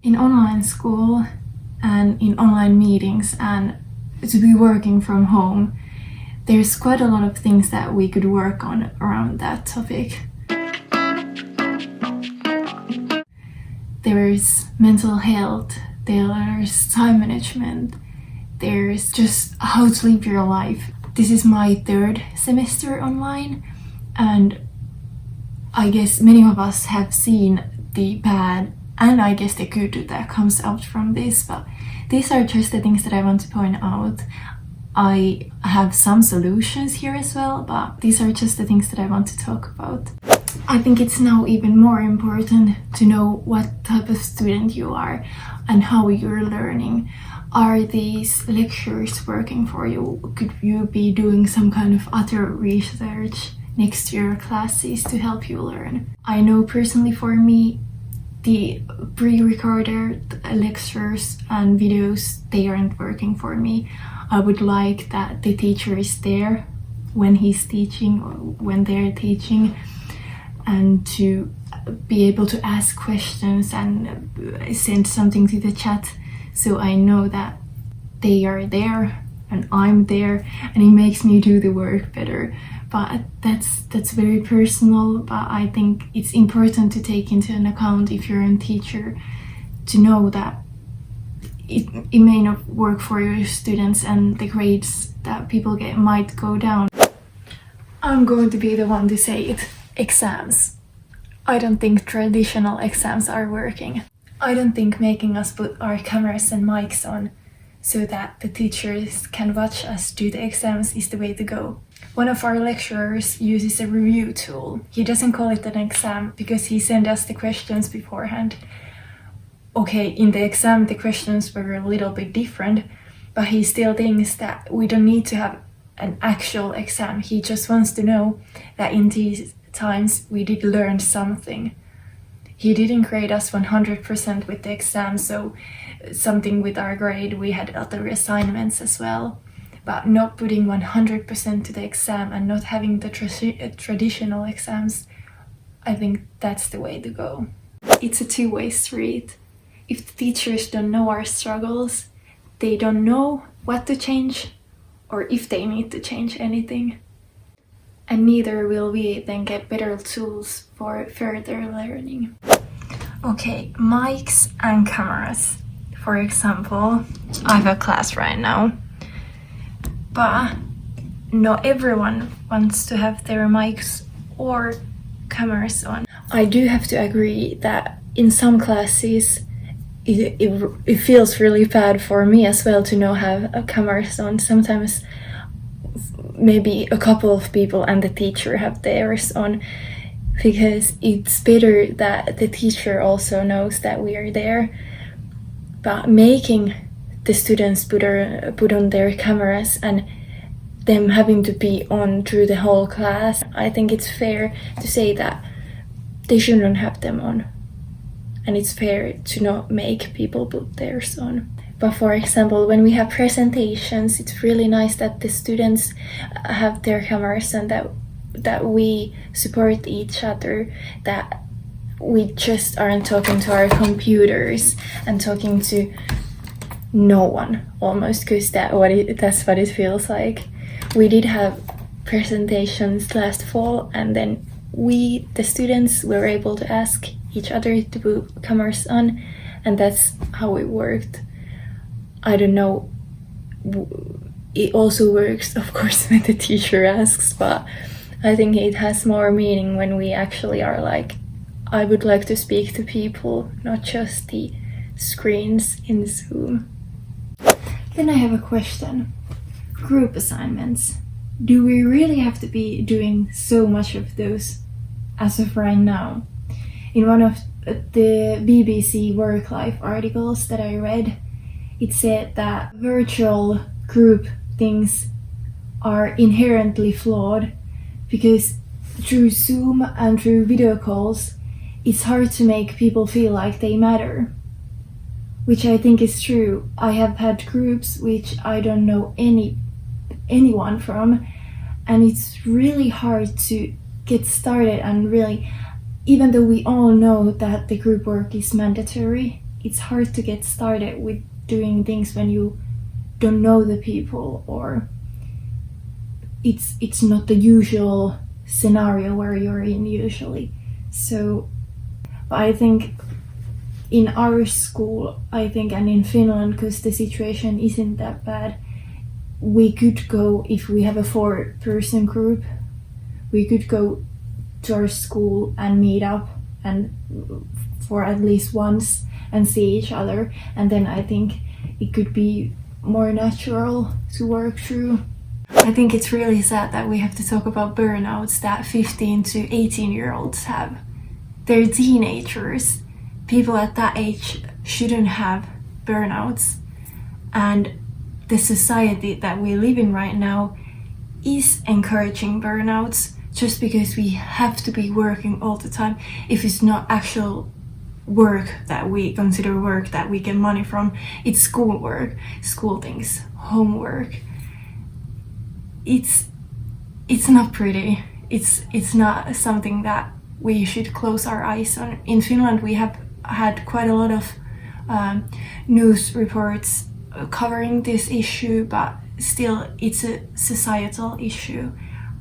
In online school and in online meetings and to be working from home, there's quite a lot of things that we could work on around that topic. There's mental health, there's time management, there's just how to live your life. This is my third semester online, and I guess many of us have seen the bad and I guess the good that comes out from this, but these are just the things that I want to point out. I have some solutions here as well, but these are just the things that I want to talk about. I think it's now even more important to know what type of student you are and how you're learning. Are these lectures working for you? Could you be doing some kind of other research next to your classes to help you learn? I know personally for me, the pre-recorded lectures and videos, they aren't working for me. I would like that the teacher is there when he's teaching or when they're teaching, and to be able to ask questions and send something to the chat so I know that they are there and I'm there, and it makes me do the work better. But that's very personal, but I think it's important to take into an account if you're a teacher to know that it may not work for your students and the grades that people get might go down. I'm going to be the one to say it. Exams. I don't think traditional exams are working. I don't think making us put our cameras and mics on so that the teachers can watch us do the exams is the way to go. One of our lecturers uses a review tool. He doesn't call it an exam because he sent us the questions beforehand. Okay, in the exam the questions were a little bit different, but he still thinks that we don't need to have an actual exam. He just wants to know that in these times we did learn something. He didn't grade us 100% with the exam, so something with our grade, we had other assignments as well. But not putting 100% to the exam and not having the traditional exams, I think that's the way to go. It's a two-way street. If the teachers don't know our struggles, they don't know what to change or if they need to change anything. And neither will we then get better tools for further learning. Okay, mics and cameras. For example, I have a class right now, but not everyone wants to have their mics or cameras on. I do have to agree that in some classes it feels really bad for me as well to not have a cameras on. Sometimes maybe a couple of people and the teacher have theirs on, because it's better that the teacher also knows that we are there. But making the students put on their cameras and them having to be on through the whole class, I think it's fair to say that they shouldn't have them on. And it's fair to not make people put theirs on. But for example, when we have presentations, it's really nice that the students have their cameras and that we support each other, that we just aren't talking to our computers and talking to no one almost, because that's what it feels like. We did have presentations last fall, and then we, the students, were able to ask each other to put cameras on, and that's how it worked. I don't know, it also works of course when the teacher asks, but I think it has more meaning when we actually are like, I would like to speak to people, not just the screens in Zoom. Then I have a question. Group assignments. Do we really have to be doing so much of those as of right now? In one of the BBC Work Life articles that I read, it said that virtual group things are inherently flawed because through Zoom and through video calls, it's hard to make people feel like they matter. Which I think is true. I have had groups which I don't know anyone from, and it's really hard to get started, and really, even though we all know that the group work is mandatory, it's hard to get started with doing things when you don't know the people, or it's not the usual scenario where you're in usually. So I think in our school, I think, and in Finland, because the situation isn't that bad, we could go, if we have a 4-person group, we could go to our school and meet up and for at least once and see each other, and then I think it could be more natural to work through. I think it's really sad that we have to talk about burnouts that 15 to 18-year-olds have. They're teenagers. People at that age shouldn't have burnouts, and the society that we live in right now is encouraging burnouts just because we have to be working all the time. If it's not actual work that we consider work that we get money from, it's school work, school things, homework. It's not pretty. It's not something that we should close our eyes on. In Finland, we have had quite a lot of news reports covering this issue, but still it's a societal issue.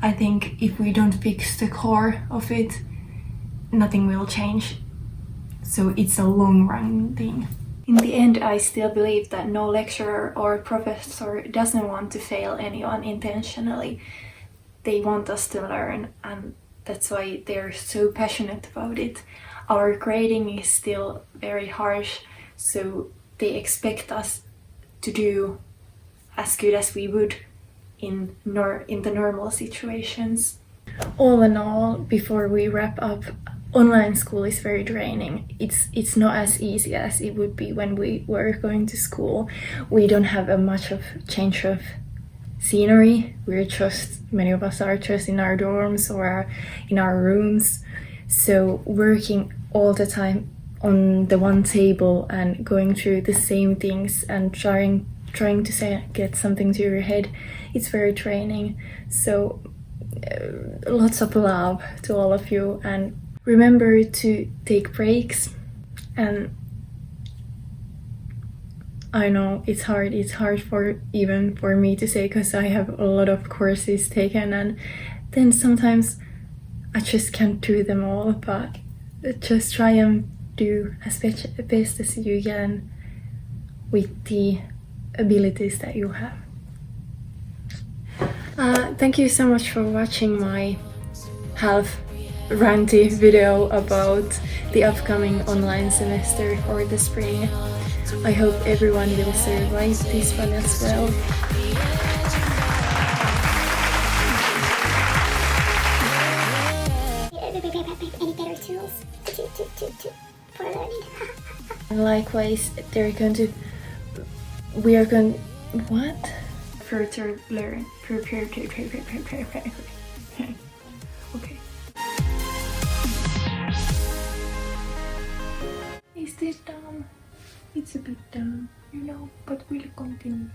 I think if we don't fix the core of it, nothing will change. So it's a long run thing. In the end, I still believe that no lecturer or professor doesn't want to fail anyone intentionally. They want us to learn, and that's why they're so passionate about it. Our grading is still very harsh, so they expect us to do as good as we would in the normal situations. All in all, before we wrap up, online school is very draining. It's not as easy as it would be when we were going to school. We don't have much of change of scenery. Many of us are just in our dorms or in our rooms. So working all the time on the one table and going through the same things and trying to get something to your head, it's very draining. So lots of love to all of you, and remember to take breaks. And I know it's hard for me to say, because I have a lot of courses taken, and then sometimes I just can't do them all, but just try and do as best as you can with the abilities that you have. Thank you so much for watching my half ranty video about the upcoming online semester for the spring. I hope everyone will survive this one as well. Any better tools for learning? And likewise, we are going what? Further learn. Prepare. Okay. Is this dumb? It's a bit dumb, but we'll continue.